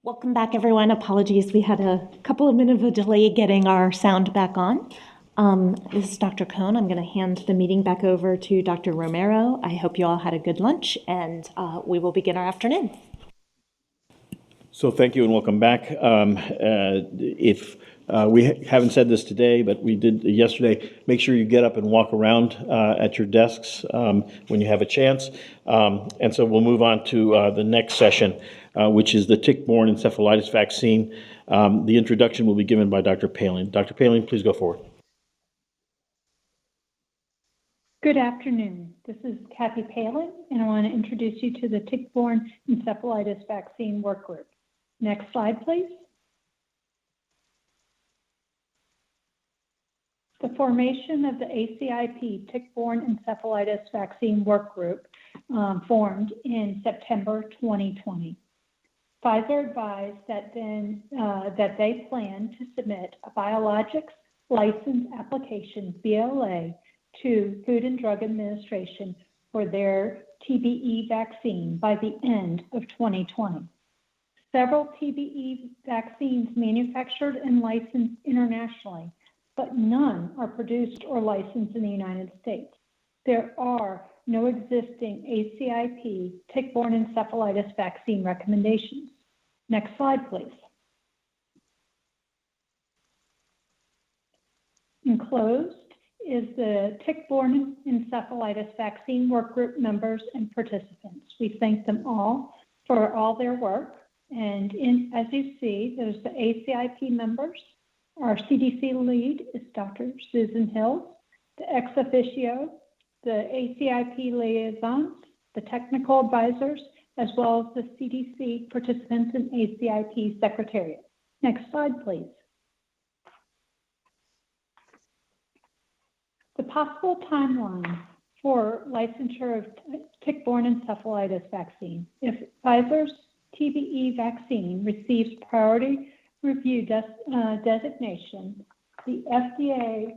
Welcome back, everyone. Apologies, we had a couple of minutes of a delay getting our sound back on. This is Dr. Cohn. I'm going to hand the meeting back over to Dr. Romero. I hope you all had a good lunch, and we will begin our afternoon. So thank you and welcome back. If we haven't said this today, but we did yesterday, make sure you get up and walk around at your desks when you have a chance. And so we'll move on to the next session, which is the tick-borne encephalitis vaccine. The introduction will be given by Dr. Palin. Dr. Palin, please go forward. Good afternoon. This is Kathy Palin, and I want to introduce you to the tick-borne encephalitis vaccine work group. Next slide, please. The formation of the ACIP Tick-borne Encephalitis Vaccine Work Group formed in September 2020. Pfizer advised that they plan to submit a biologics license application, BLA, to Food and Drug Administration for their TBE vaccine by the end of 2020. Several TBE vaccines manufactured and licensed internationally, but none are produced or licensed in the United States. There are no existing ACIP tick-borne encephalitis vaccine recommendations. Next slide, please. Enclosed is the tick-borne encephalitis vaccine work group members and participants. We thank them all for all their work. And as you see, there's the ACIP members. Our CDC lead is Dr. Susan Hills, the ex officio, the ACIP liaisons, the technical advisors, as well as the CDC participants and ACIP secretariat. Next slide, please. The possible timeline for licensure of tick-borne encephalitis vaccine. If Pfizer's TBE vaccine receives priority review designation, the FDA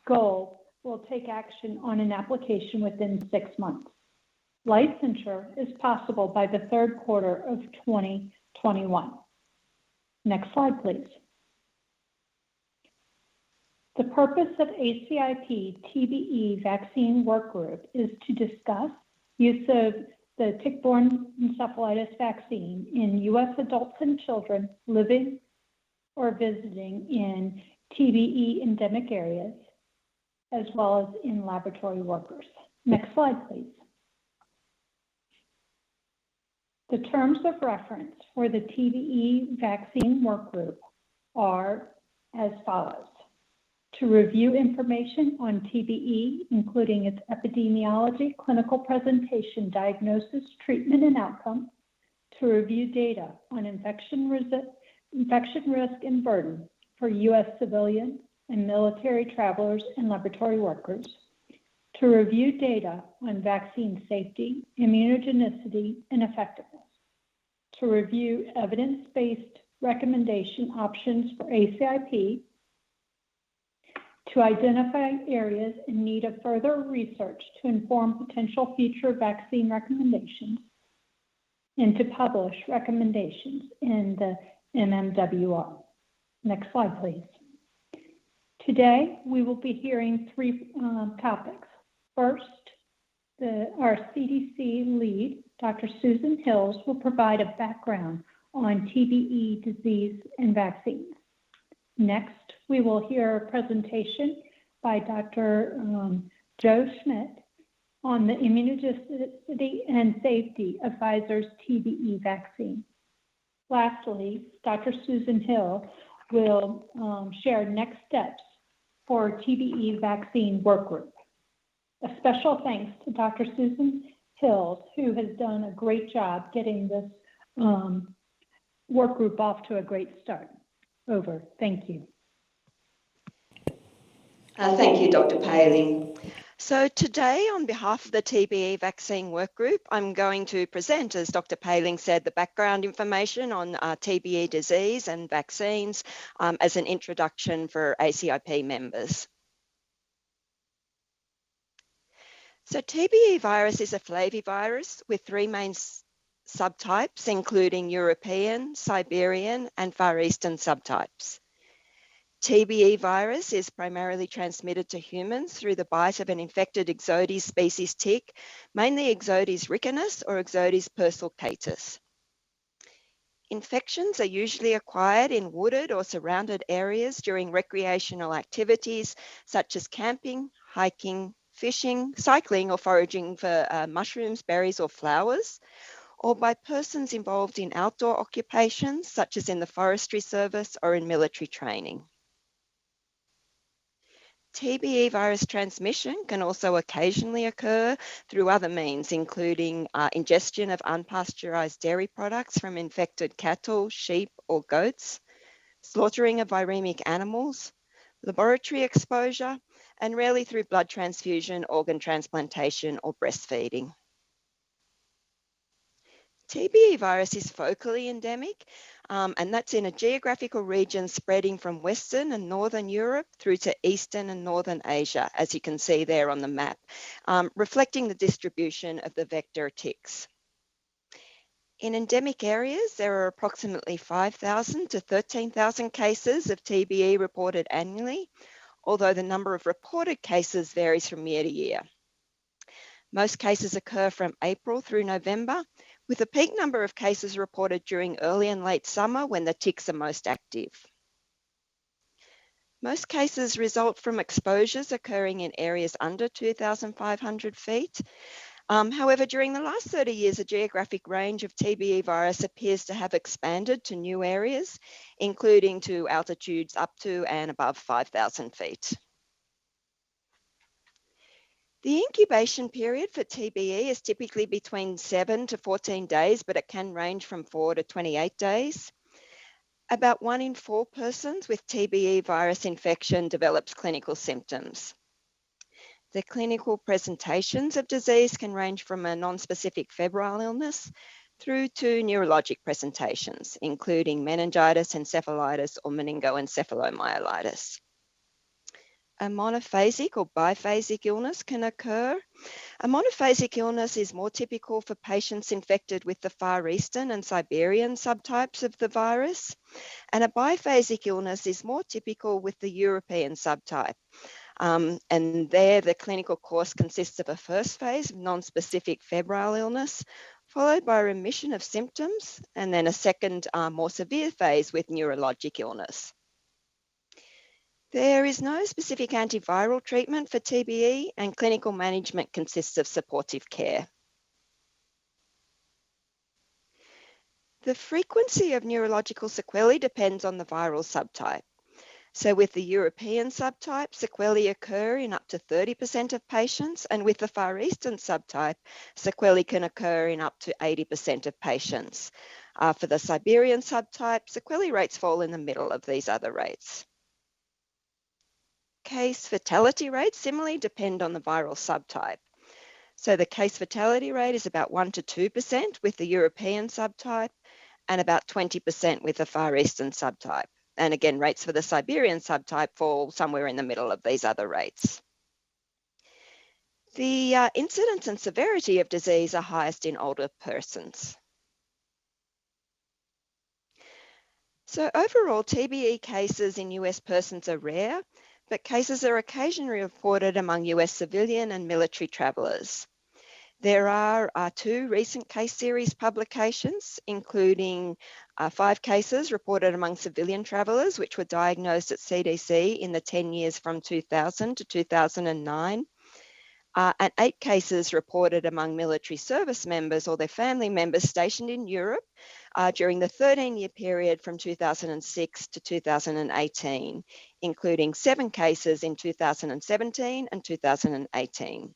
goal will take action on an application within 6 months. Licensure is possible by the third quarter of 2021. Next slide, please. The purpose of ACIP TBE vaccine work group is to discuss use of the tick-borne encephalitis vaccine in U.S. adults and children living or visiting in TBE endemic areas, as well as in laboratory workers. Next slide, please. The terms of reference for the TBE vaccine work group are as follows. To review information on TBE, including its epidemiology, clinical presentation, diagnosis, treatment, and outcome. To review data on infection risk and burden for U.S. civilian and military travelers and laboratory workers. To review data on vaccine safety, immunogenicity, and effectiveness. To review evidence-based recommendation options for ACIP. To identify areas in need of further research to inform potential future vaccine recommendations, and to publish recommendations in the MMWR. Next slide, please. Today, we will be hearing three topics. First, our CDC lead, Dr. Susan Hills, will provide a background on TBE disease and vaccines. Next, we will hear a presentation by Dr. Joe Schmidt on the immunogenicity and safety of Pfizer's TBE vaccine. Lastly, Dr. Susan Hill will share next steps for TBE vaccine work group. A special thanks to Dr. Susan Hills, who has done a great job getting this work group off to a great start. Over. Thank you. Thank you, Dr. Palin. So today, on behalf of the TBE vaccine work group, I'm going to present, as Dr. Palin said, the background information on TBE disease and vaccines as an introduction for ACIP members. So TBE virus is a flavivirus with three main subtypes, including European, Siberian, and Far Eastern subtypes. TBE virus is primarily transmitted to humans through the bite of an infected Ixodes species tick, mainly Ixodes ricinus or Ixodes persulcatus. Infections are usually acquired in wooded or surrounded areas during recreational activities such as camping, hiking, fishing, cycling, or foraging for mushrooms, berries, or flowers, or by persons involved in outdoor occupations such as in the forestry service or in military training. TBE virus transmission can also occasionally occur through other means, including ingestion of unpasteurized dairy products from infected cattle, sheep, or goats, slaughtering of viremic animals, laboratory exposure, and rarely through blood transfusion, organ transplantation, or breastfeeding. TBE virus is focally endemic, and that's in a geographical region spreading from Western and Northern Europe through to Eastern and Northern Asia, as you can see there on the map, reflecting the distribution of the vector ticks. In endemic areas, there are approximately 5,000 to 13,000 cases of TBE reported annually, although the number of reported cases varies from year to year. Most cases occur from April through November, with a peak number of cases reported during early and late summer when the ticks are most active. Most cases result from exposures occurring in areas under 2,500 feet. However, during the last 30 years, the geographic range of TBE virus appears to have expanded to new areas, including to altitudes up to and above 5,000 feet. The incubation period for TBE is typically between 7 to 14 days, but it can range from 4 to 28 days. About 1 in 4 persons with TBE virus infection develops clinical symptoms. The clinical presentations of disease can range from a non-specific febrile illness through to neurologic presentations, including meningitis, encephalitis, or meningoencephalomyelitis. A monophasic or biphasic illness can occur. A monophasic illness is more typical for patients infected with the Far Eastern and Siberian subtypes of the virus, and a biphasic illness is more typical with the European subtype. And there, the clinical course consists of a first phase of non-specific febrile illness, followed by remission of symptoms, and then a second, more severe phase with neurologic illness. There is no specific antiviral treatment for TBE, and clinical management consists of supportive care. The frequency of neurological sequelae depends on the viral subtype. So with the European subtype, sequelae occur in up to 30% of patients, and with the Far Eastern subtype, sequelae can occur in up to 80% of patients. For the Siberian subtype, sequelae rates fall in the middle of these other rates. Case fatality rates similarly depend on the viral subtype. So the case fatality rate is about 1 to 2% with the European subtype and about 20% with the Far Eastern subtype. And again, rates for the Siberian subtype fall somewhere in the middle of these other rates. The incidence and severity of disease are highest in older persons. So overall, TBE cases in US persons are rare, but cases are occasionally reported among US civilian and military travellers. There are 2 recent case series publications, including 5 cases reported among civilian travellers, which were diagnosed at CDC in the 10 years from 2000 to 2009, and 8 cases reported among military service members or their family members stationed in Europe during the 13-year period from 2006 to 2018, including 7 cases in 2017 and 2018.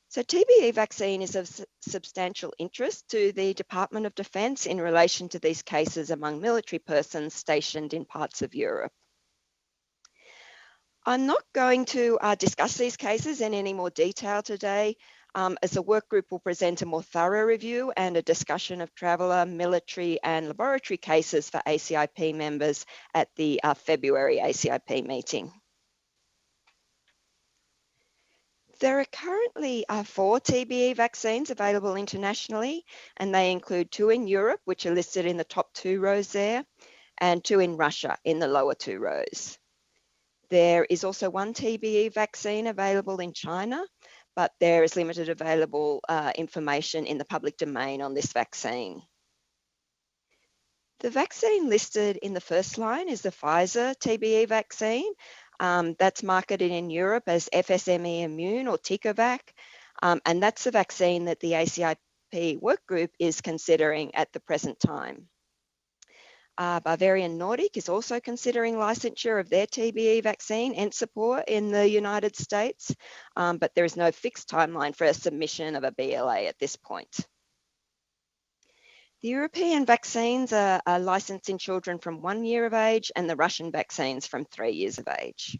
So TBE vaccine is of substantial interest to the Department of Defence in relation to these cases among military persons stationed in parts of Europe. I'm not going to discuss these cases in any more detail today, as the work group will present a more thorough review and a discussion of traveller, military and laboratory cases for ACIP members at the February ACIP meeting. There are currently 4 TBE vaccines available internationally, and they include 2 in Europe, which are listed in the top 2 rows there, and 2 in Russia in the lower 2 rows. There is also 1 TBE vaccine available in China, but there is limited available information in the public domain on this vaccine. The vaccine listed in the first line is the Pfizer TBE vaccine. That's marketed in Europe as FSME Immune or Tick-borne, and that's the vaccine that the ACIP work group is considering at the present time. Bavarian Nordic is also considering licensure of their TBE vaccine, Encephalitis, in the United States, but there is no fixed timeline for a submission of a BLA at this point. The European vaccines are licensed in children from 1 year of age, and the Russian vaccines from 3 years of age.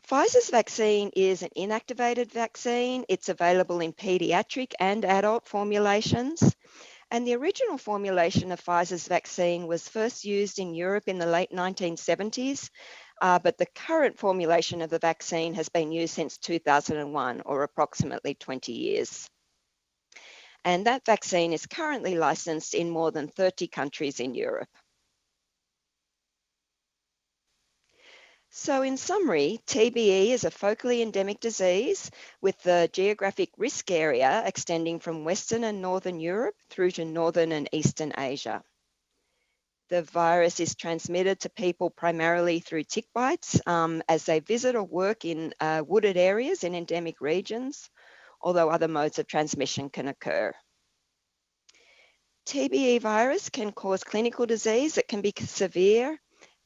Pfizer's vaccine is an inactivated vaccine. It's available in pediatric and adult formulations. And the original formulation of Pfizer's vaccine was first used in Europe in the late 1970s, but the current formulation of the vaccine has been used since 2001, or approximately 20 years. And that vaccine is currently licensed in more than 30 countries in Europe. So in summary, TBE is a focally endemic disease with the geographic risk area extending from Western and Northern Europe through to Northern and Eastern Asia. The virus is transmitted to people primarily through tick bites as they visit or work in wooded areas in endemic regions, although other modes of transmission can occur. TBE virus can cause clinical disease that can be severe,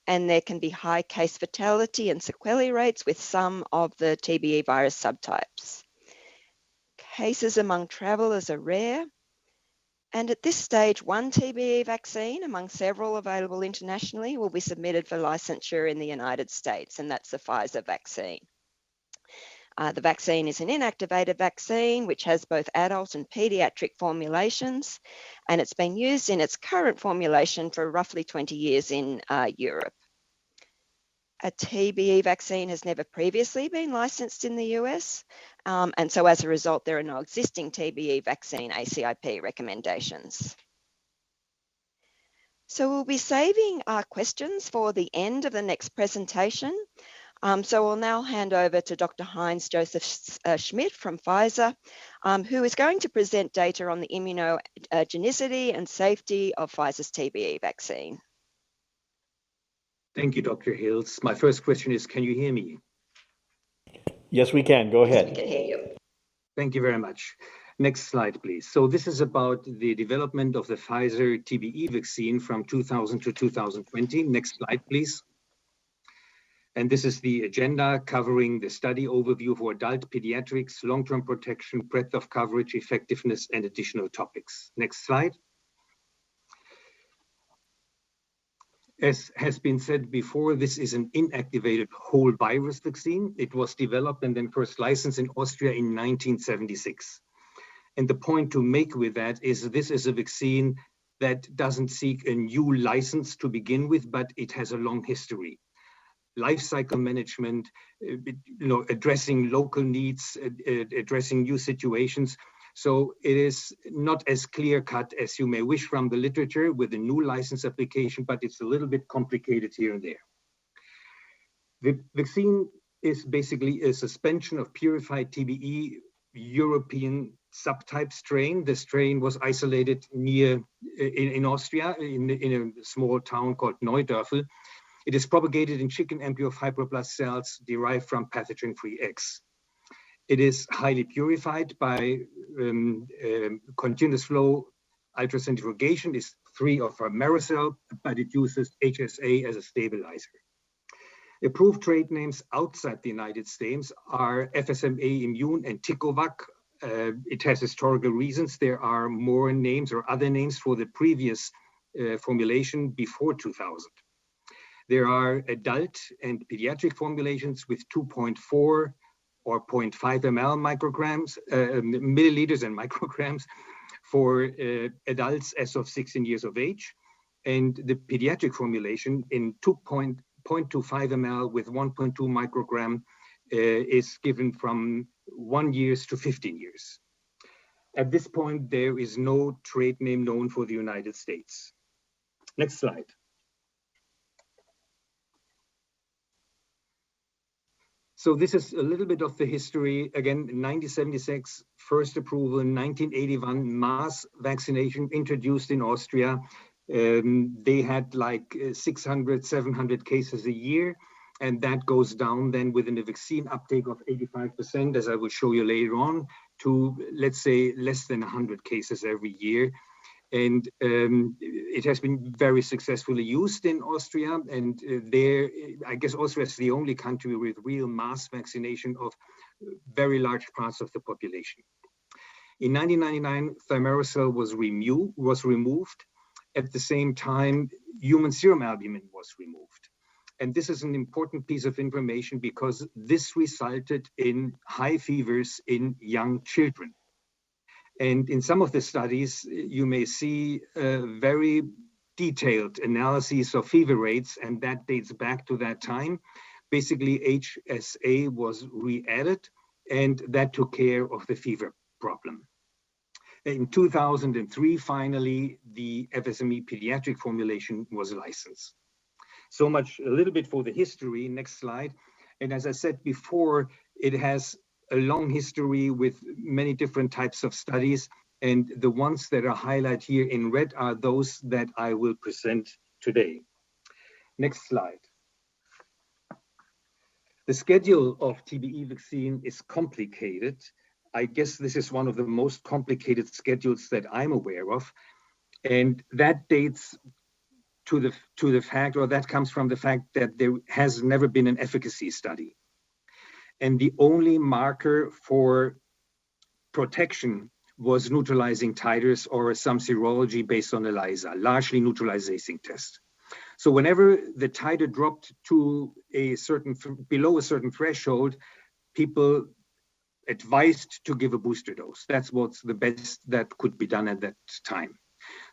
and there can be high case fatality and sequelae rates with some of the TBE virus subtypes. Cases among travellers are rare, and at this stage, 1 TBE vaccine among several available internationally will be submitted for licensure in the United States, and that's the Pfizer vaccine. The vaccine is an inactivated vaccine which has both adult and pediatric formulations, and it's been used in its current formulation for roughly 20 years in Europe. A TBE vaccine has never previously been licensed in the US, and so as a result, there are no existing TBE vaccine ACIP recommendations. So we'll be saving our questions for the end of the next presentation. So I'll now hand over to Dr. Heinz Joseph Schmidt from Pfizer, who is going to present data on the immunogenicity and safety of Pfizer's TBE vaccine. Thank you, Dr. Hills. My first question is, can you hear me? Yes, we can. Go ahead. We can hear you. Thank you very much. Next slide, please. So this is about the development of the Pfizer TBE vaccine from 2000 to 2020. Next slide, please. And this is the agenda covering the study overview for adult pediatrics, long-term protection, breadth of coverage, effectiveness, and additional topics. Next slide. As has been said before, this is an inactivated whole virus vaccine. It was developed and then first licensed in Austria in 1976. And the point to make with that is this is a vaccine that doesn't seek a new license to begin with, but it has a long history. Life cycle management, addressing local needs, addressing new situations. So it is not as clear-cut as you may wish from the literature with a new license application, but it's a little bit complicated here and there. The vaccine is basically a suspension of purified TBE European subtype strain. The strain was isolated in Austria, in a small town called Neudörfel. It is propagated in chicken embryo fibroblast cells derived from pathogen-free eggs. It is highly purified by continuous flow ultracentrifugation. It's free of maricel, but it uses HSA as a stabilizer. Approved trade names outside the United States are FSMA Immune and Tick-borne. It has historical reasons. There are more names or other names for the previous formulation before 2000. There are adult and pediatric formulations with 2.4 or 0.5 ml milliliters and micrograms for adults as of 16 years of age. And the pediatric formulation in 2.5 0.25 ml with 1.2 microgram is given from 1 year to 15 years. At this point, there is no trade name known for the United States. Next slide. So this is a little bit of the history. Again, 1976, first approval, 1981, mass vaccination introduced in Austria. They had like 600, 700 cases a year, and that goes down then within a vaccine uptake of 85%, as I will show you later on, to, let's say, less than 100 cases every year. And it has been very successfully used in Austria. And there, I guess Austria is the only country with real mass vaccination of very large parts of the population. In 1999, thimerosal was removed. At the same time, human serum albumin was removed. And this is an important piece of information because this resulted in high fevers in young children. And in some of the studies, you may see very detailed analyses of fever rates, and that dates back to that time. Basically, HSA was re-added, and that took care of the fever problem. In 2003, finally, the FSME pediatric formulation was licensed. So much, a little bit for the history. Next slide. And as I said before, it has a long history with many different types of studies, and the ones that are highlighted here in red are those that I will present today. Next slide. The schedule of TBE vaccine is complicated. I guess this is one of the most complicated schedules that I'm aware of, and that dates to the fact, or that comes from the fact that there has never been an efficacy study. And the only marker for protection was neutralizing titers or some serology based on ELISA, largely neutralizing test. So whenever the titer dropped to below a certain threshold, people advised to give a booster dose. That's what's the best that could be done at that time.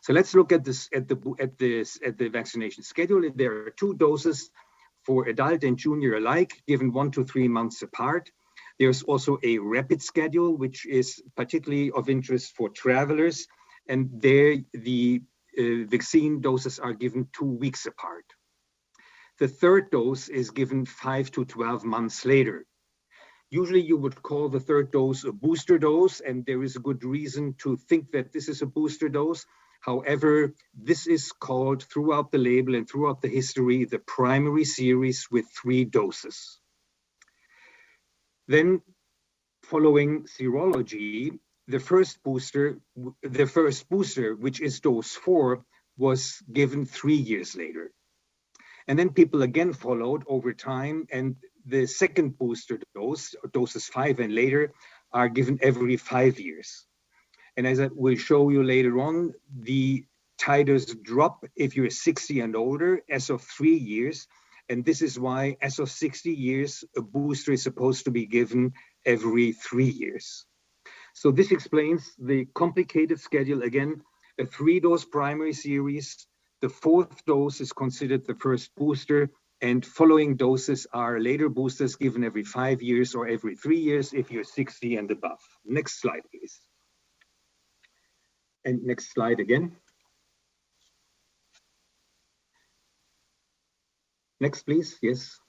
So let's look at this at the vaccination schedule. There are 2 doses for adult and junior alike, given 1 to 3 months apart. There's also a rapid schedule, which is particularly of interest for travelers. And there the vaccine doses are given 2 weeks apart. The 3rd dose is given 5 to 12 months later. Usually you would call the 3rd dose a booster dose, and there is a good reason to think that this is a booster dose. However, this is called throughout the label and throughout the history, the primary series with 3 doses. Then following serology, the first booster, which is dose 4, was given 3 years later. And then people again followed over time, and the second booster dose, doses 5 and later, are given every 5 years. And as I will show you later on, the titers drop if you're 60 and older as of 3 years. And this is why as of 60 years, a booster is supposed to be given every 3 years. So this explains the complicated schedule. Again, a 3-dose primary series. The 4th dose is considered the first booster, and following doses are later boosters given every 5 years or every 3 years if you're 60 and above. Next slide, please. And next slide again. Next, please. Yes.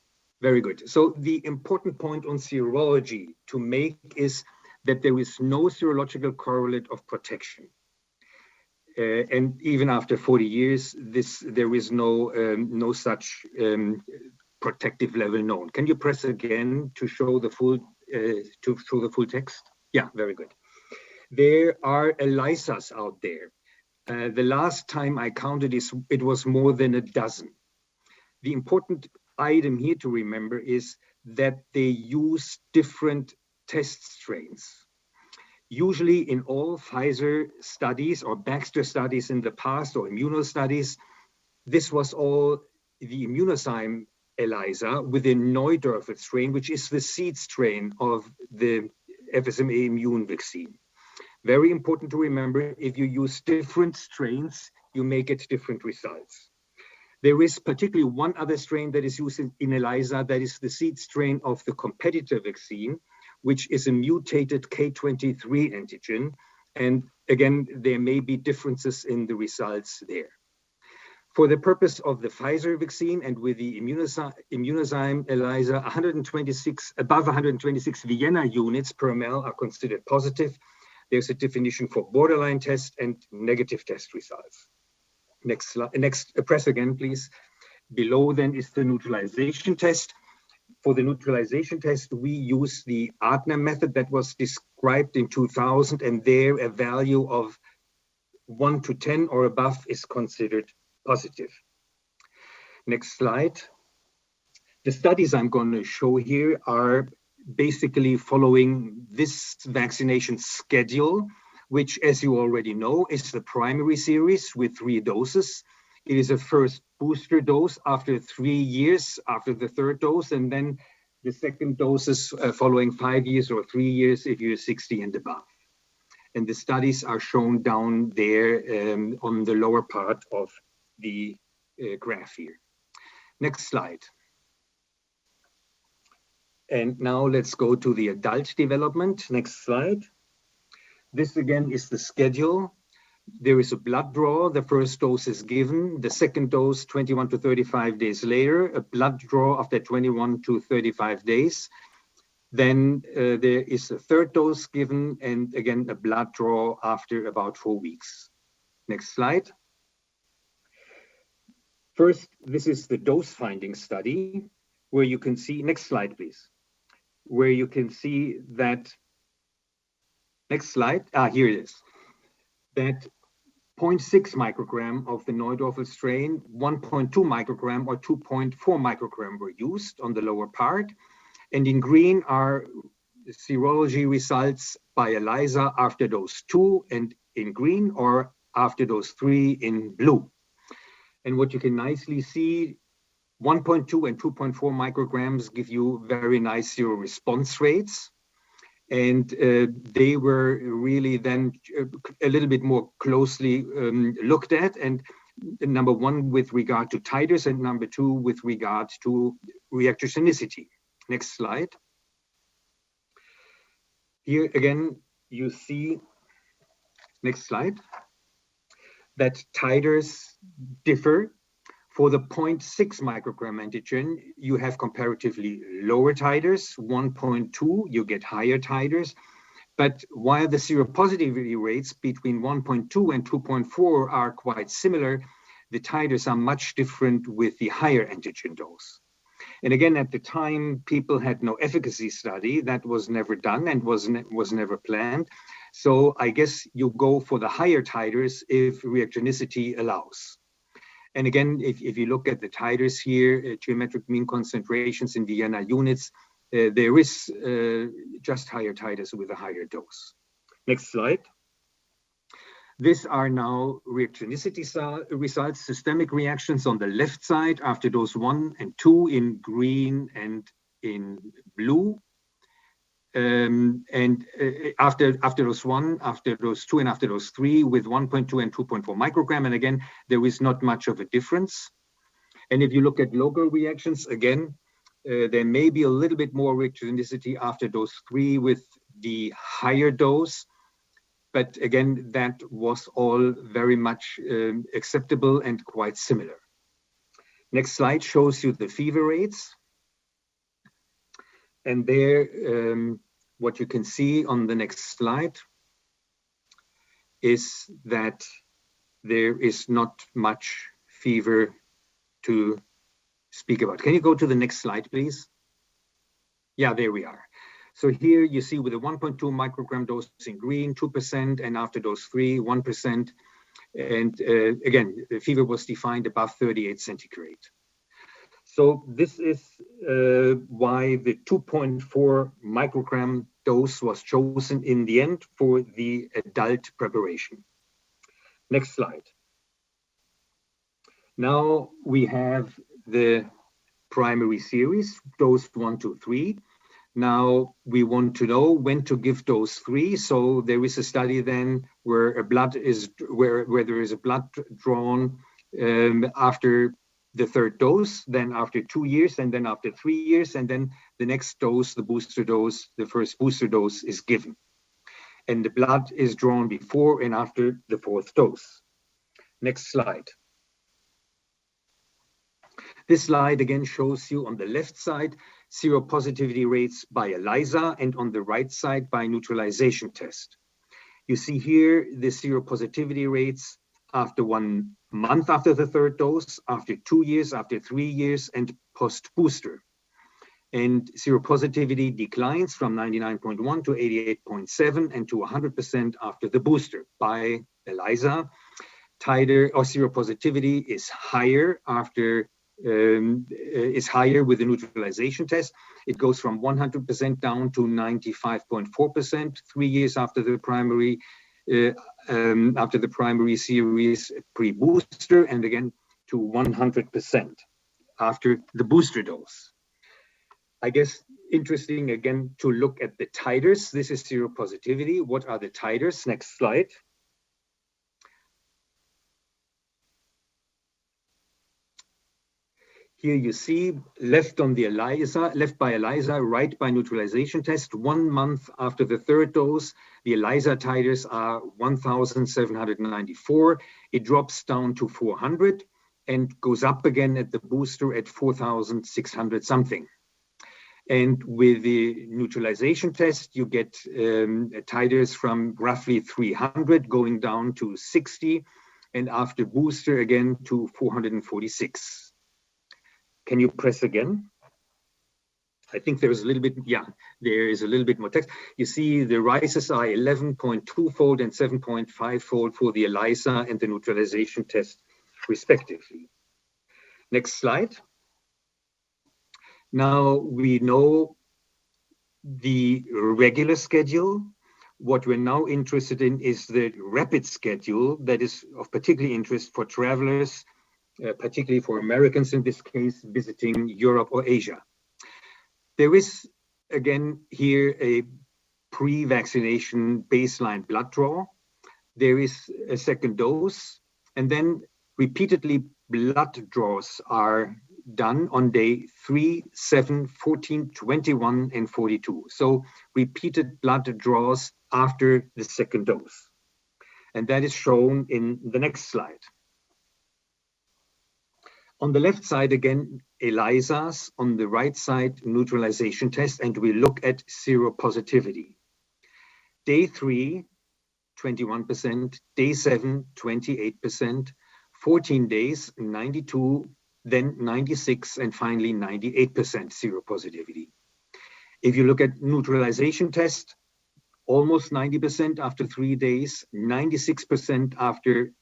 Very good. So the important point on serology to make is that there is no serological correlate of protection. And even after 40 years, there is no such protective level known. Can you press again to show the full text? Yeah, very good. There are ELISAs out there. The last time I counted it was more than a dozen. The important item here to remember is that they use different test strains. Usually in all Pfizer studies or Baxter studies in the past or immuno studies, this was all the immunozyme ELISA with a Neudorfer strain, which is the seed strain of the FSMA immune vaccine. Very important to remember, if you use different strains, you may get different results. There is particularly one other strain that is used in ELISA, that is the seed strain of the competitor vaccine, which is a mutated K23 antigen. And again, there may be differences in the results there. For the purpose of the Pfizer vaccine and with the immunozyme ELISA, above 126 Vienna units per ml are considered positive. There's a definition for borderline test and negative test results. Next slide, press again, please. Below then is the neutralization test. For the neutralization test, we use the Adner method that was described in 2000, and there a value of 1 to 10 or above is considered positive. Next slide. The studies I'm going to show here are basically following this vaccination schedule, which, as you already know, is the primary series with 3 doses. It is a first booster dose after 3 years after the third dose, and then the second doses following 5 years or 3 years if you're 60 and above. And the studies are shown down there on the lower part of the graph here. Next slide. And now let's go to the adult development. Next slide. This again is the schedule. There is a blood draw. The first dose is given. The second dose, 21 to 35 days later, a blood draw after 21 to 35 days. Then there is a third dose given, and again, a blood draw after about 4 weeks. Next slide. First, this is the dose finding study where you can see, next slide, please, where you can see that, next slide, here it is, that 0.6 microgram of the Neudorfel strain, 1.2 microgram or 2.4 microgram were used on the lower part. And in green are serology results by ELISA after dose 2 and in green, or after dose 3 in blue. And what you can nicely see, 1.2 and 2.4 micrograms give you very nice seroresponse rates. And they were really then a little bit more closely looked at. And number 1 with regard to titers, and number 2 with regard to reactogenicity. Next slide. Here again, you see, next slide, that titers differ. For the 0.6 microgram antigen, you have comparatively lower titers. 1.2, you get higher titers. But while the seropositivity rates between 1.2 and 2.4 are quite similar, the titers are much different with the higher antigen dose. And again, at the time, people had no efficacy study. That was never done and was never planned. So I guess you go for the higher titers if reactogenicity allows. And again, if you look at the titers here, geometric mean concentrations in Vienna units, there is just higher titers with a higher dose. Next slide. These are now reactogenicity results, systemic reactions on the left side after dose 1 and 2 in green and in blue. After dose 1, after dose 2, and after dose 3 with 1.2 and 2.4 microgram. And again, there is not much of a difference. And if you look at local reactions, again, there may be a little bit more reactogenicity after dose 3 with the higher dose. But again, that was all very much acceptable and quite similar. Next slide shows you the fever rates. And there, what you can see on the next slide is that there is not much fever to speak about. Can you go to the next slide, please? Yeah, there we are. So here you see with a 1.2 microgram dose in green, 2%, and after dose 3, 1%. And again, the fever was defined above 38 centigrade. So this is why the 2.4 microgram dose was chosen in the end for the adult preparation. Next slide. Now we have the primary series, dose 1 to 3. Now we want to know when to give dose 3. So there is a study then where there is a blood drawn after the third dose, then after 2 years, and then after 3 years, and then the next dose, the booster dose, the first booster dose is given. And the blood is drawn before and after the fourth dose. Next slide. This slide again shows you on the left side seropositivity rates by ELISA and on the right side by neutralization test. You see here the seropositivity rates after 1 month after the third dose, after 2 years, after 3 years, and post-booster. And seropositivity declines from 99.1 to 88.7 and to 100% after the booster by ELISA. Titer or seropositivity is higher after is higher with the neutralization test. It goes from 100% down to 95.4% 3 years after the primary series pre-booster, and again to 100% after the booster dose. I guess interesting again to look at the titers. This is seropositivity. What are the titers? Next slide. Here you see left on the ELISA, left by ELISA, right by neutralization test. 1 month after the third dose, the ELISA titers are 1,794. It drops down to 400 and goes up again at the booster at 4,600 something. And with the neutralization test, you get titers from roughly 300 going down to 60, and after booster again to 446. Can you press again? I think there is a little bit, yeah, there is a little bit more text. You see the rises are 11.2-fold and 7.5-fold for the ELISA and the neutralization test respectively. Next slide. Now we know the regular schedule. What we're now interested in is the rapid schedule that is of particular interest for travelers, particularly for Americans in this case, visiting Europe or Asia. There is, again, here a pre-vaccination baseline blood draw. There is a second dose, and then repeatedly blood draws are done on day 3, 7, 14, 21, and 42. So repeated blood draws after the second dose. And that is shown in the next slide. On the left side, again, ELISAs. On the right side, neutralization test, and we look at seropositivity. Day 3, 21%, day 7, 28%, 14 days, 92, then 96, and finally 98% seropositivity. If you look at neutralization test, almost 90% after 3 days, 96% after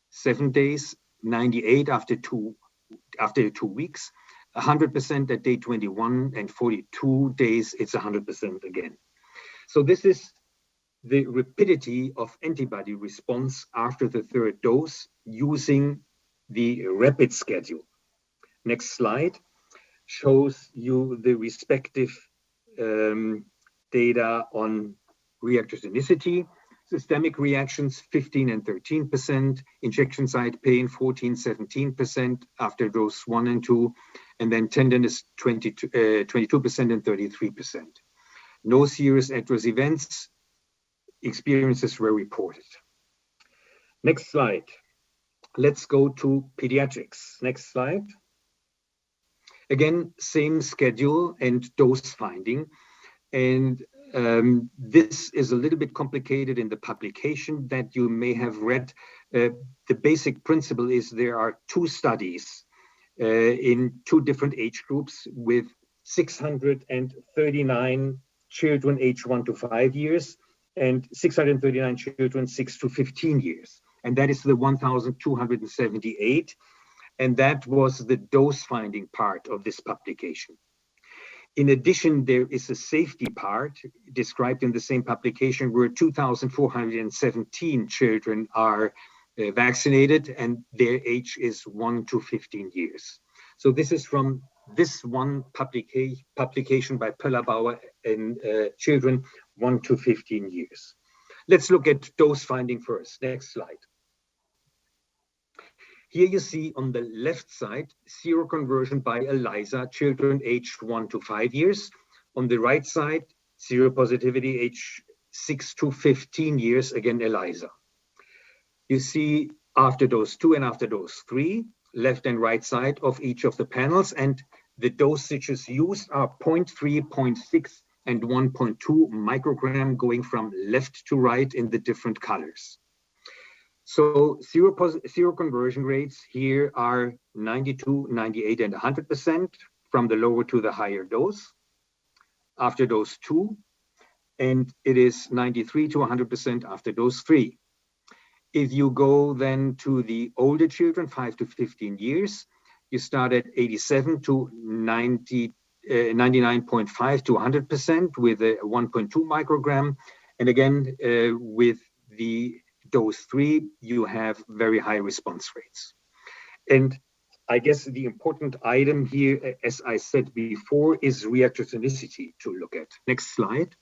7 days, 98 after 2 weeks, 100% at day 21, and 42 days, it's 100% again. So this is the rapidity of antibody response after the third dose using the rapid schedule. Next slide shows you the respective data on reactogenicity. Systemic reactions, 15 and 13%, injection site pain, 14, 17% after dose 1 and 2, and then tenderness, 22% and 33%. No serious adverse events, experiences were reported. Next slide. Let's go to pediatrics. Next slide. Again, same schedule and dose finding. And this is a little bit complicated in the publication that you may have read. The basic principle is there are 2 studies in 2 different age groups with 639 children aged 1 to 5 years and 639 children 6 to 15 years. And that is the 1,278. And that was the dose finding part of this publication. In addition, there is a safety part described in the same publication where 2,417 children are vaccinated and their age is 1 to 15 years. So this is from this one publication by Pöller-Bauer and children 1 to 15 years. Let's look at dose finding first. Next slide. Here you see on the left side, seroconversion by ELISA, children aged 1 to 5 years. On the right side, seropositivity aged 6 to 15 years, again, ELISA. You see after dose 2 and after dose 3, left and right side of each of the panels, and the dosages used are 0.3, 0.6, and 1.2 microgram going from left to right in the different colors. So seroconversion rates here are 92, 98, and 100% from the lower to the higher dose after dose 2, and it is 93 to 100% after dose 3. If you go then to the older children, 5 to 15 years, you start at 87 to 99.5 to 100% with a 1.2 microgram. And again, with the dose 3, you have very high response rates. And I guess the important item here, as I said before, is reactogenicity to look at. Next slide.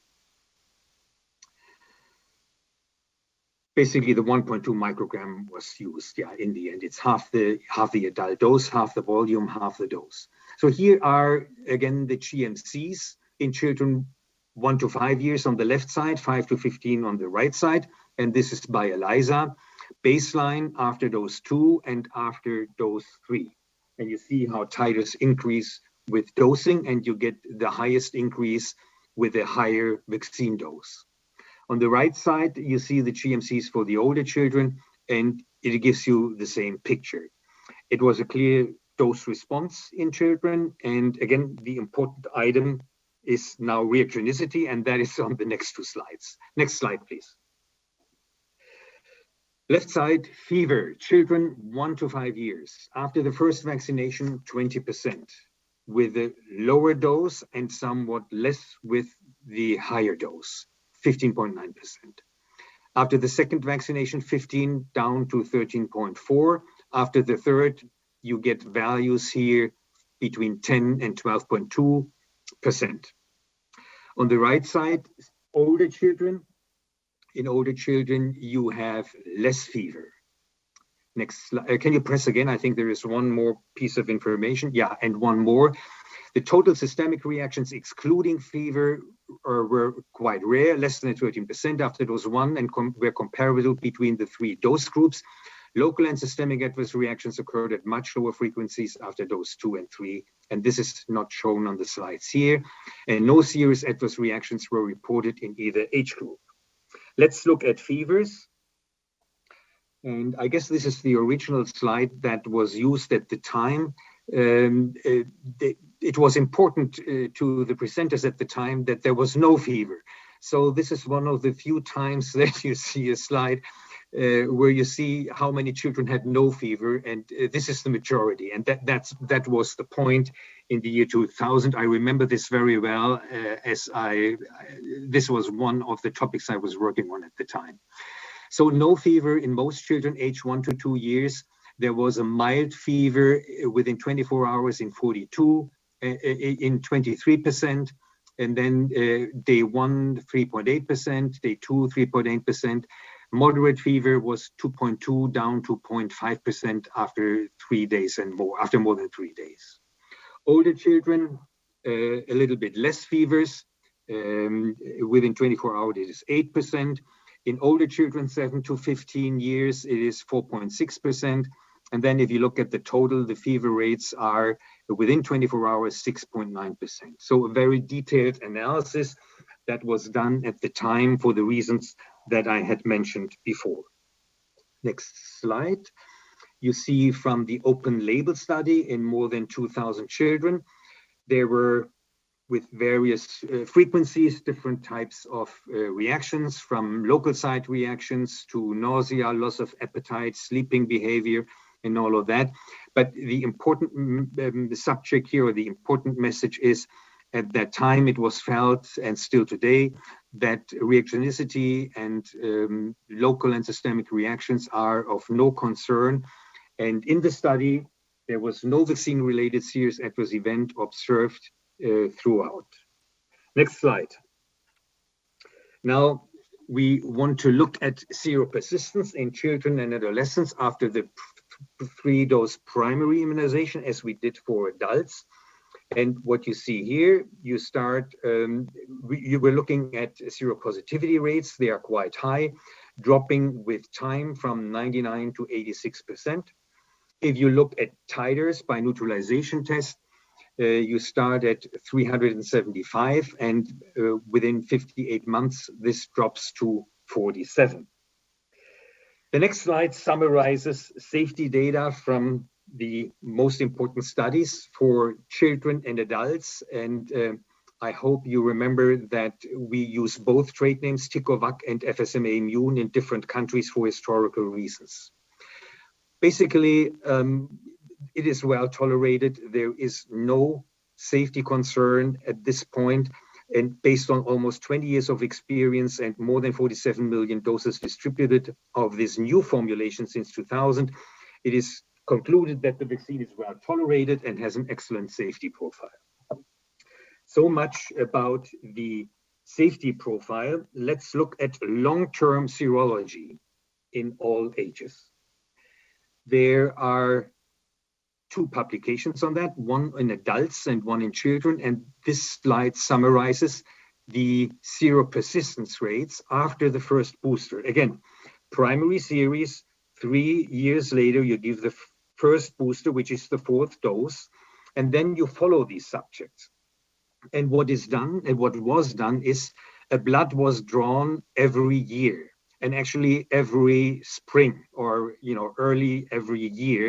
Basically, the 1.2 microgram was used. Yeah, in the end, it's half the adult dose, half the volume, half the dose. So here are again the GMCs in children 1 to 5 years on the left side, 5 to 15 on the right side, and this is by ELISA. Baseline after dose 2 and after dose 3, and you see how titers increase with dosing, and you get the highest increase with a higher vaccine dose. On the right side, you see the GMCs for the older children, and it gives you the same picture. It was a clear dose response in children. And again, the important item is now reactogenicity, and that is on the next 2 slides. Next slide, please. Left side, fever, children 1 to 5 years. After the first vaccination, 20%, with a lower dose and somewhat less with the higher dose. 15.9%. After the second vaccination, 15 down to 13.4. After the third, you get values here between 10 and 12.2%. On the right side, older children. In older children, you have less fever. Next slide. Can you press again? I think there is one more piece of information. Yeah, and one more. The total systemic reactions, excluding fever, were quite rare, less than 13% after dose 1, and were comparable between the 3 dose groups. Local and systemic adverse reactions occurred at much lower frequencies after dose 2 and 3, and this is not shown on the slides here. And no serious adverse reactions were reported in either age group. Let's look at fevers. And I guess this is the original slide that was used at the time. It was important to the presenters at the time that there was no fever. So this is one of the few times that you see a slide where you see how many children had no fever, and this is the majority. And that was the point in the year 2000. I remember this very well, as this was one of the topics I was working on at the time. So no fever in most children aged 1 to 2 years. There was a mild fever within 24 hours in 42, in 23%, and then day 1, 3.8%, day 2, 3.8%. Moderate fever was 2.2 down to 0.5% after 3 days and more, after more than 3 days. Older children, a little bit less fevers. Within 24 hours, it is 8%. In older children, 7 to 15 years, it is 4.6%. And then if you look at the total, the fever rates are within 24 hours, 6.9%. So a very detailed analysis that was done at the time for the reasons that I had mentioned before. Next slide. You see from the open label study in more than 2,000 children, there were, with various frequencies, different types of reactions, from local site reactions to nausea, loss of appetite, sleeping behavior, and all of that. But the important subject here, or the important message is, at that time it was felt, and still today, that reactogenicity and local and systemic reactions are of no concern. And in the study, there was no vaccine-related serious adverse event observed throughout. Next slide. Now, we want to look at seropersistence in children and adolescents after the 3-dose primary immunization as we did for adults. And what you see here, you start, you were looking at seropositivity rates. They are quite high, dropping with time from 99 to 86%. If you look at titers by neutralization test, you start at 375, and within 58 months, this drops to 47. The next slide summarizes safety data from the most important studies for children and adults. And I hope you remember that we use both trade names, Tick-borne and FSMA Immune, in different countries for historical reasons. Basically, it is well tolerated. There is no safety concern at this point. And based on almost 20 years of experience and more than 47 million doses distributed of this new formulation since 2000, it is concluded that the vaccine is well tolerated and has an excellent safety profile. So much about the safety profile. Let's look at long-term serology in all ages. There are 2 publications on that, one in adults and one in children, and this slide summarizes the seropersistence rates after the first booster. Again, primary series, 3 years later, you give the first booster, which is the 4th dose, and then you follow these subjects. And what is done, and what was done, is a blood was drawn every year, and actually every spring, or early every year.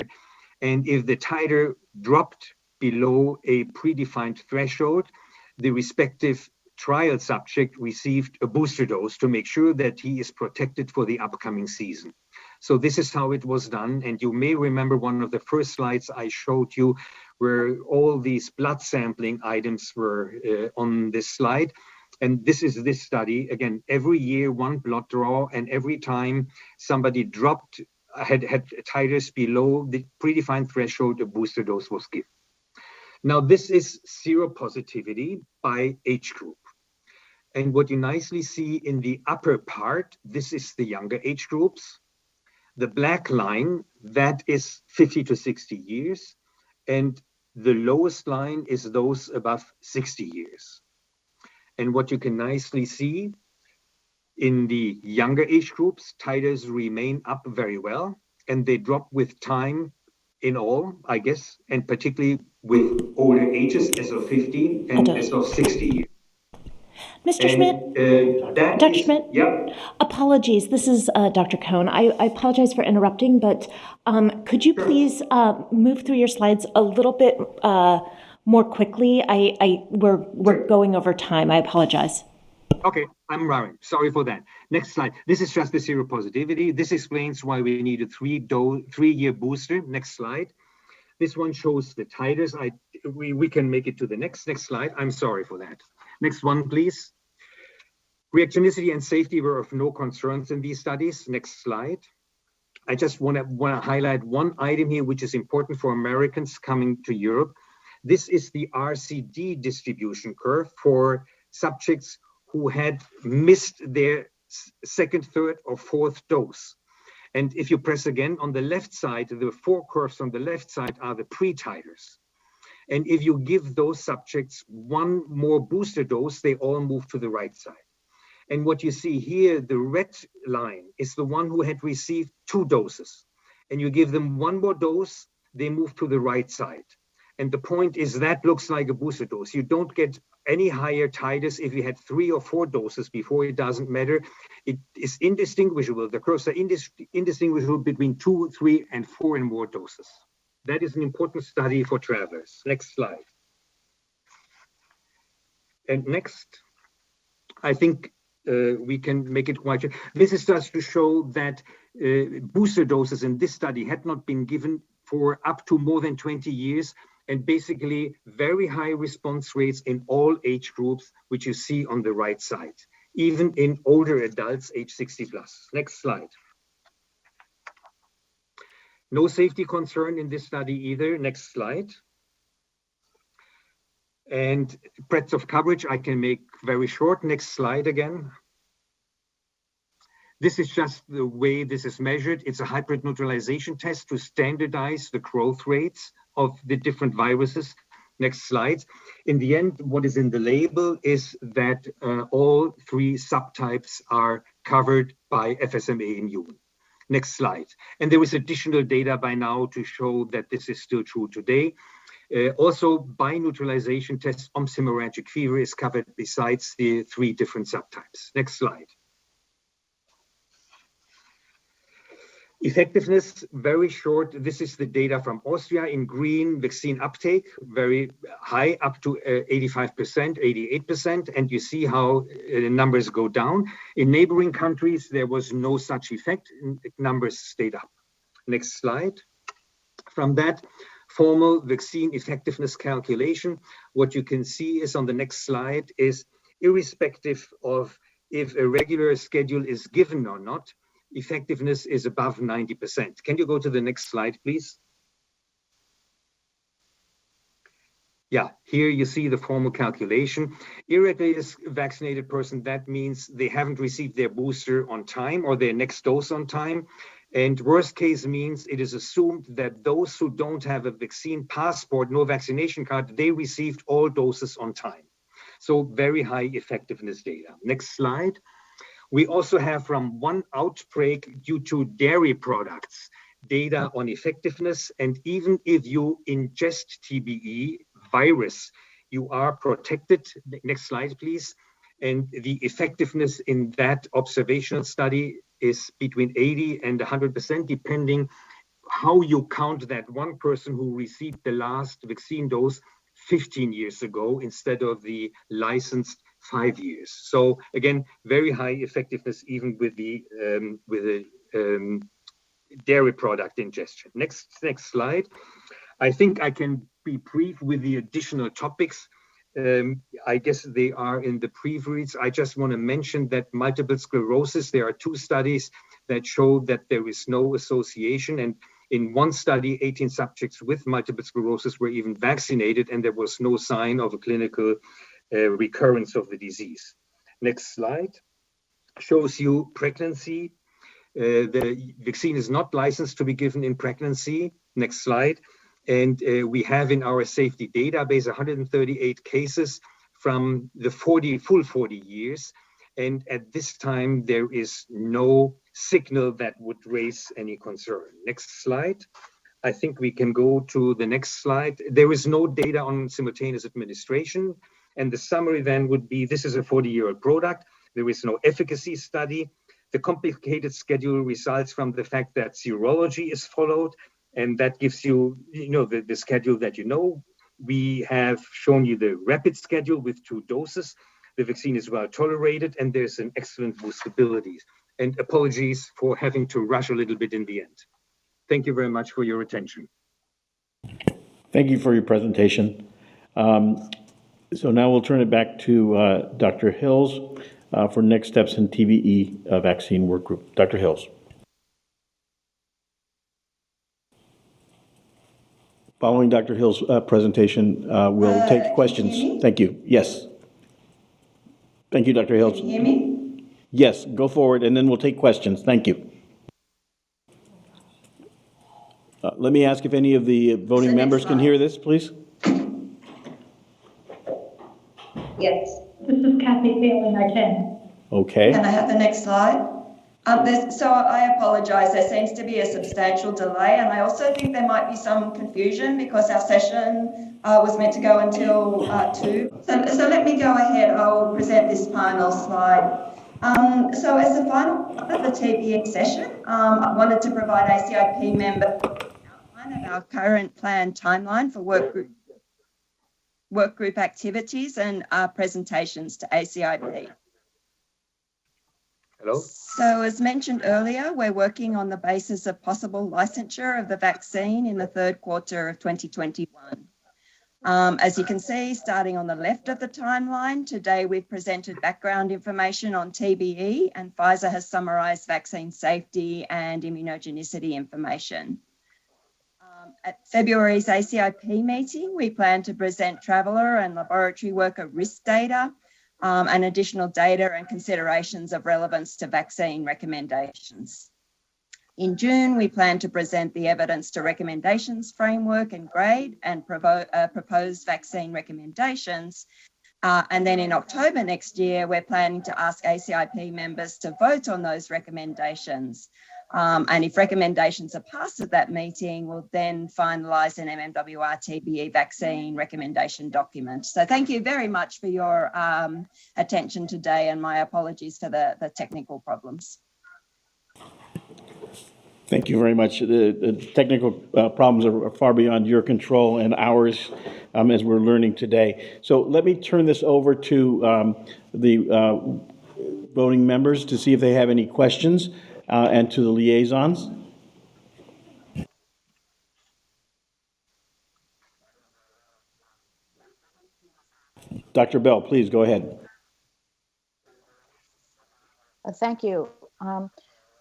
And if the titer dropped below a predefined threshold, the respective trial subject received a booster dose to make sure that he is protected for the upcoming season. So this is how it was done. And you may remember one of the first slides I showed you where all these blood sampling items were on this slide. And this is this study. Again, every year, 1 blood draw, and every time somebody had titers below the predefined threshold, a booster dose was given. Now, this is seropositivity by age group. And what you nicely see in the upper part, this is the younger age groups. The black line, that is 50 to 60 years. And the lowest line is those above 60 years. And what you can nicely see, in the younger age groups, titers remain up very well, and they drop with time in all, I guess, and particularly with older ages as of 15 and as of 60 years. Mr. Schmidt, Dr. Schmidt, yeah. Apologies. This is Dr. Cohn. I apologize for interrupting, but could you please move through your slides a little bit more quickly? We're going over time. I apologize. Okay, I'm worried. Sorry for that. Next slide. This is just the seropositivity. This explains why we need a 3-year booster. Next slide. This one shows the titers. We can make it to the next slide. I'm sorry for that. Next one, please. Reactogenicity and safety were of no concerns in these studies. Next slide. I just want to highlight one item here, which is important for Americans coming to Europe. This is the RCD distribution curve for subjects who had missed their 2nd, 3rd, or 4th dose. And if you press again on the left side, the 4 curves on the left side are the pre-titers. And if you give those subjects 1 more booster dose, they all move to the right side. And what you see here, the red line is the one who had received 2 doses. And you give them 1 more dose, they move to the right side. And the point is that looks like a booster dose. You don't get any higher titers if you had 3 or 4 doses before. It doesn't matter. It is indistinguishable. The curves are indistinguishable between 2, 3, and 4 and more doses. That is an important study for travelers. Next slide. And next, I think we can make it quite clear. This is just to show that booster doses in this study had not been given for up to more than 20 years, and basically very high response rates in all age groups, which you see on the right side, even in older adults age 60 plus. Next slide. No safety concern in this study either. Next slide. And breadth of coverage I can make very short. Next slide again. This is just the way this is measured. It's a hybrid neutralization test to standardize the growth rates of the different viruses. Next slide. In the end, what is in the label is that all three subtypes are covered by FSMA immune. Next slide. And there is additional data by now to show that this is still true today. Also, by neutralization tests, OMS hemorrhagic fever is covered besides the three different subtypes. Next slide. Effectiveness, very short. This is the data from Austria in green. Vaccine uptake, very high, up to 85%, 88%. And you see how the numbers go down. In neighboring countries, there was no such effect. Numbers stayed up. Next slide. From that formal vaccine effectiveness calculation, what you can see is on the next slide is irrespective of if a regular schedule is given or not, effectiveness is above 90%. Can you go to the next slide, please? Yeah, here you see the formal calculation. Irregularly vaccinated person, that means they haven't received their booster on time or their next dose on time. And worst case means it is assumed that those who don't have a vaccine passport, no vaccination card, they received all doses on time. So very high effectiveness data. Next slide. We also have from one outbreak due to dairy products, data on effectiveness. And even if you ingest TBE virus, you are protected. Next slide, please. And the effectiveness in that observational study is between 80 and 100%, depending how you count that one person who received the last vaccine dose 15 years ago instead of the licensed 5 years. So again, very high effectiveness even with the dairy product ingestion. Next slide. I think I can be brief with the additional topics. I guess they are in the pre-reads. I just want to mention that multiple sclerosis, there are 2 studies that show that there is no association. And in one study, 18 subjects with multiple sclerosis were even vaccinated, and there was no sign of a clinical recurrence of the disease. Next slide shows you pregnancy. The vaccine is not licensed to be given in pregnancy. Next slide. And we have in our safety database 138 cases from the full 40 years. And at this time, there is no signal that would raise any concern. Next slide. I think we can go to the next slide. There is no data on simultaneous administration. And the summary then would be, this is a 40-year-old product. There is no efficacy study. The complicated schedule results from the fact that serology is followed. And that gives you, the schedule that you know. We have shown you the rapid schedule with 2 doses. The vaccine is well tolerated, and there's an excellent boostability. And apologies for having to rush a little bit in the end. Thank you very much for your attention. Thank you for your presentation. So now we'll turn it back to Dr. Hills for next steps in TBE vaccine work group. Dr. Hills. Following Dr. Hill's presentation, we'll take questions. Thank you. Yes. Thank you, Dr. Hills. Can you hear me? Yes, go forward, and then we'll take questions. Thank you. Let me ask if any of the voting members can hear this, please. Yes. This is Kathy Phelan, I can. Okay. Can I have the next slide? So I apologise, there seems to be a substantial delay, and I also think there might be some confusion because our session was meant to go until 2. So let me go ahead, I'll present this final slide. So as the final part of the TBE session, I wanted to provide ACIP members an outline of our current planned timeline for work group activities and presentations to ACIP. Hello? So as mentioned earlier, we're working on the basis of possible licensure of the vaccine in the 3rd quarter of 2021. As you can see, starting on the left of the timeline, today we've presented background information on TBE, and Pfizer has summarised vaccine safety and immunogenicity information. At February's ACIP meeting, we plan to present traveller and laboratory worker risk data and additional data and considerations of relevance to vaccine recommendations. In June, we plan to present the evidence to recommendations framework and grade and proposed vaccine recommendations. And then in October next year, we're planning to ask ACIP members to vote on those recommendations. And if recommendations are passed at that meeting, we'll then finalise an MMWR TBE vaccine recommendation document. So thank you very much for your attention today, and my apologies for the technical problems. Thank you very much. The technical problems are far beyond your control and ours, as we're learning today. So let me turn this over to the voting members to see if they have any questions, and to the liaisons. Dr. Bell, please go ahead. Thank you.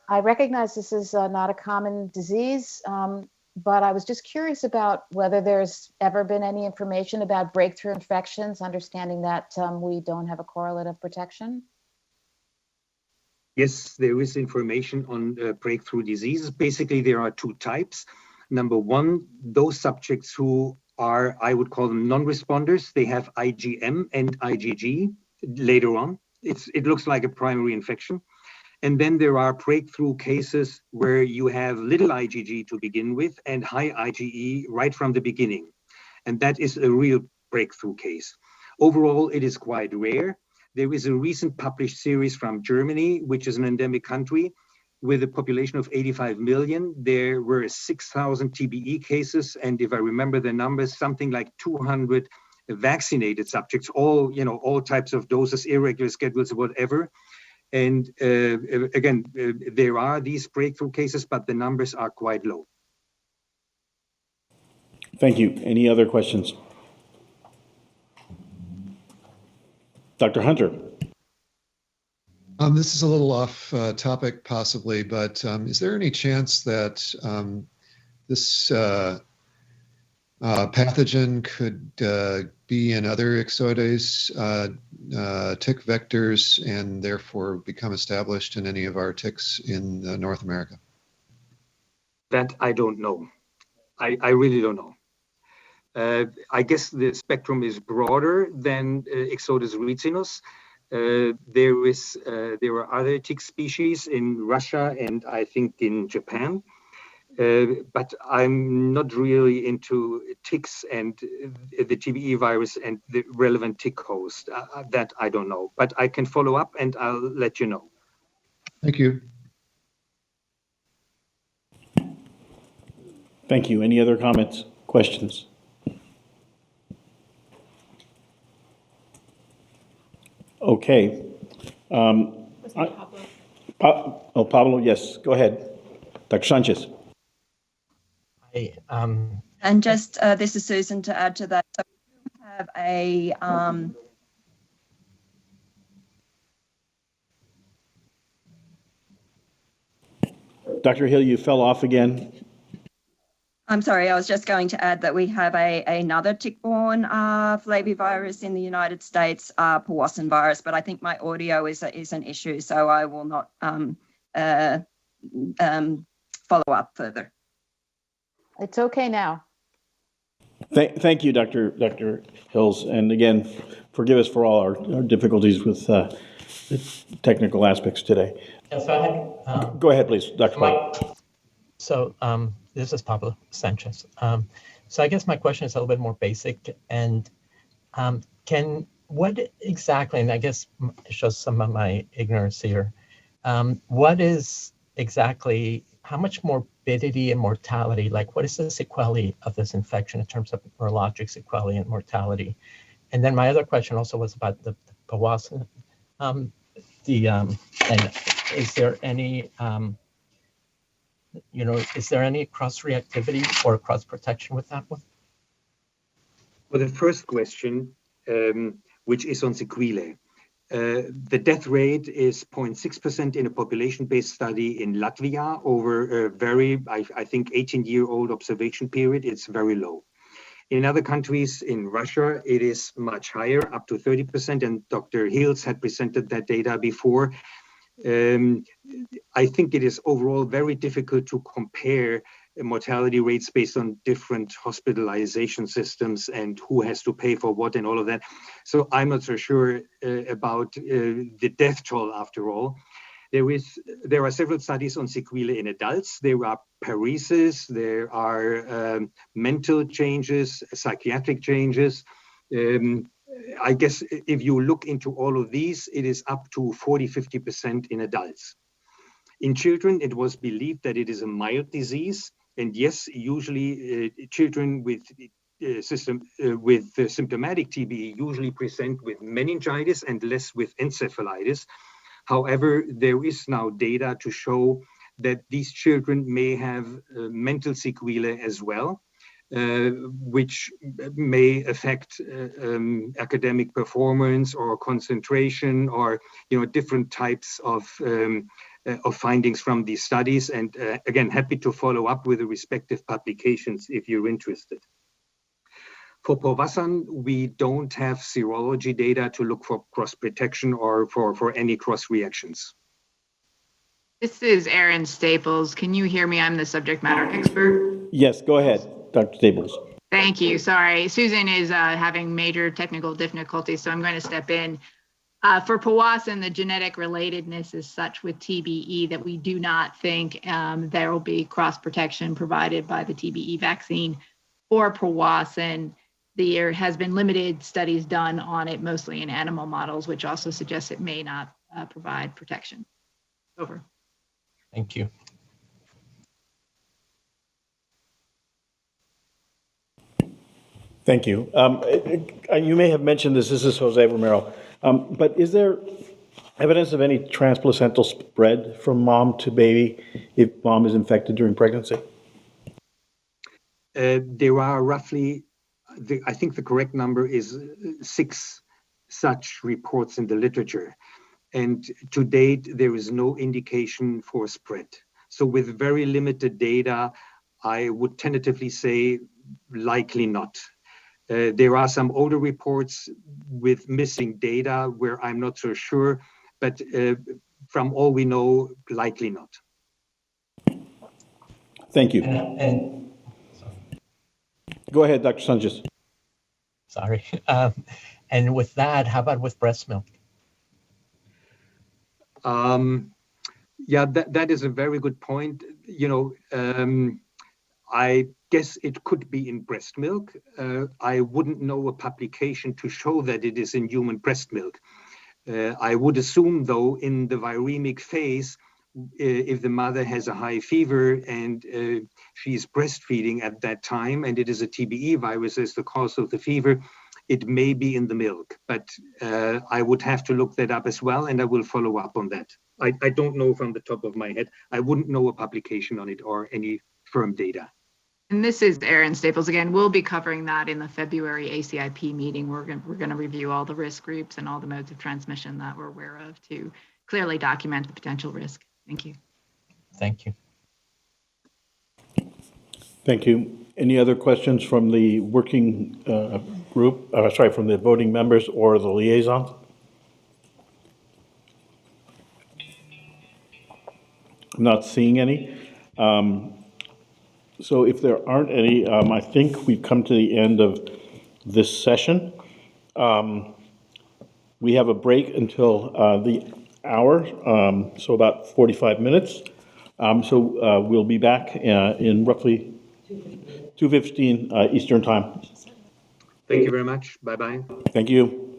I recognize this is not a common disease, but I was just curious about whether there's ever been any information about breakthrough infections, understanding that we don't have a correlate of protection. Yes, there is information on breakthrough diseases. Basically, there are two types. Number one, those subjects who are, I would call them non-responders. They have IgM and IgG later on. It looks like a primary infection. And then there are breakthrough cases where you have little IgG to begin with and high IgE right from the beginning. And that is a real breakthrough case. Overall, it is quite rare. There is a recent published series from Germany, which is an endemic country with a population of 85 million. There were 6,000 TBE cases. And if I remember the numbers, something like 200 vaccinated subjects, all types of doses, irregular schedules, whatever. And again, there are these breakthrough cases, but the numbers are quite low. Thank you. Any other questions? Dr. Hunter. This is a little off topic possibly, but is there any chance that this pathogen could be in other ixodes tick vectors and therefore become established in any of our ticks in North America? That I don't know. I really don't know. I guess the spectrum is broader than Ixodes ricinus. There are other tick species in Russia and I think in Japan. But I'm not really into ticks and the TBE virus and the relevant tick host. That I don't know, but I can follow up and I'll let you know. Thank you. Thank you. Any other comments, questions? Okay. Pablo, yes, go ahead. Dr. Sanchez. And just, this is Susan, to add to that. So we have a Dr. Hill, you fell off again. I'm sorry, I was just going to add that we have another tick-borne flavivirus in the United States, Powassan virus, but I think my audio is an issue, so I will not follow up further. It's okay now. Thank you, Dr. Hills. And again, forgive us for all our difficulties with the technical aspects today. Yeah, so I had, go ahead, please, Dr. White. So this is Pablo Sanchez. So I guess my question is a little bit more basic. And what exactly, and I guess it shows some of my ignorance here, what is exactly, how much morbidity and mortality, like what is the sequelae of this infection in terms of neurologic sequelae and mortality? And then my other question also was about the Powassan. And is there any, is there any cross-reactivity or cross-protection with that one? For the first question, which is on sequelae, the death rate is 0.6% in a population-based study in Latvia over a very, I think, 18-year-old observation period. It's very low. In other countries, in Russia, it is much higher, up to 30%, and Dr. Hills had presented that data before. I think it is overall very difficult to compare mortality rates based on different hospitalization systems and who has to pay for what and all of that. So I'm not so sure about the death toll after all. There are several studies on sequelae in adults. There are paresis, there are mental changes, psychiatric changes. I guess if you look into all of these, it is up to 40–50% in adults. In children, it was believed that it is a mild disease. And yes, usually children with symptomatic TB usually present with meningitis and less with encephalitis. However, there is now data to show that these children may have mental sequelae as well, which may affect academic performance or concentration or different types of findings from these studies. And again, happy to follow up with the respective publications if you're interested. For Powassan, we don't have serology data to look for cross-protection or for any cross-reactions. This is Erin Staples. Can you hear me? I'm the subject matter expert. Yes, go ahead, Dr. Staples. Thank you. Sorry. Susan is having major technical difficulties, so I'm going to step in. For Powassan, the genetic relatedness is such with TBE that we do not think there will be cross-protection provided by the TBE vaccine. For Powassan, there has been limited studies done on it, mostly in animal models, which also suggests it may not provide protection. Over. Thank you. Thank you. You may have mentioned this is Jose Romero, but is there evidence of any transplacental spread from mom to baby if mom is infected during pregnancy? There are roughly, I think the correct number is 6 such reports in the literature. And to date, there is no indication for spread. So with very limited data, I would tentatively say likely not. There are some older reports with missing data where I'm not so sure, but from all we know, likely not. Thank you. And Go ahead, Dr. Sanchez. sorry. And with that, how about with breast milk? Yeah, that is a very good point. I guess it could be in breast milk. I wouldn't know a publication to show that it is in human breast milk. I would assume, though, in the viremic phase, if the mother has a high fever and she's breastfeeding at that time, and it is a TBE virus as the cause of the fever, it may be in the milk. But I would have to look that up as well, and I will follow up on that. I don't know from the top of my head. I wouldn't know a publication on it or any firm data. And this is Erin Staples again. We'll be covering that in the February ACIP meeting. We're going to review all the risk groups and all the modes of transmission that we're aware of to clearly document the potential risk. Thank you. Thank you. Thank you. Any other questions from the working group? From the voting members or the liaisons? I'm not seeing any. So if there aren't any, I think we've come to the end of this session. We have a break until the hour, so about 45 minutes. So we'll be back in roughly 2:15 Eastern Time. Thank you very much. Bye-bye. Thank you.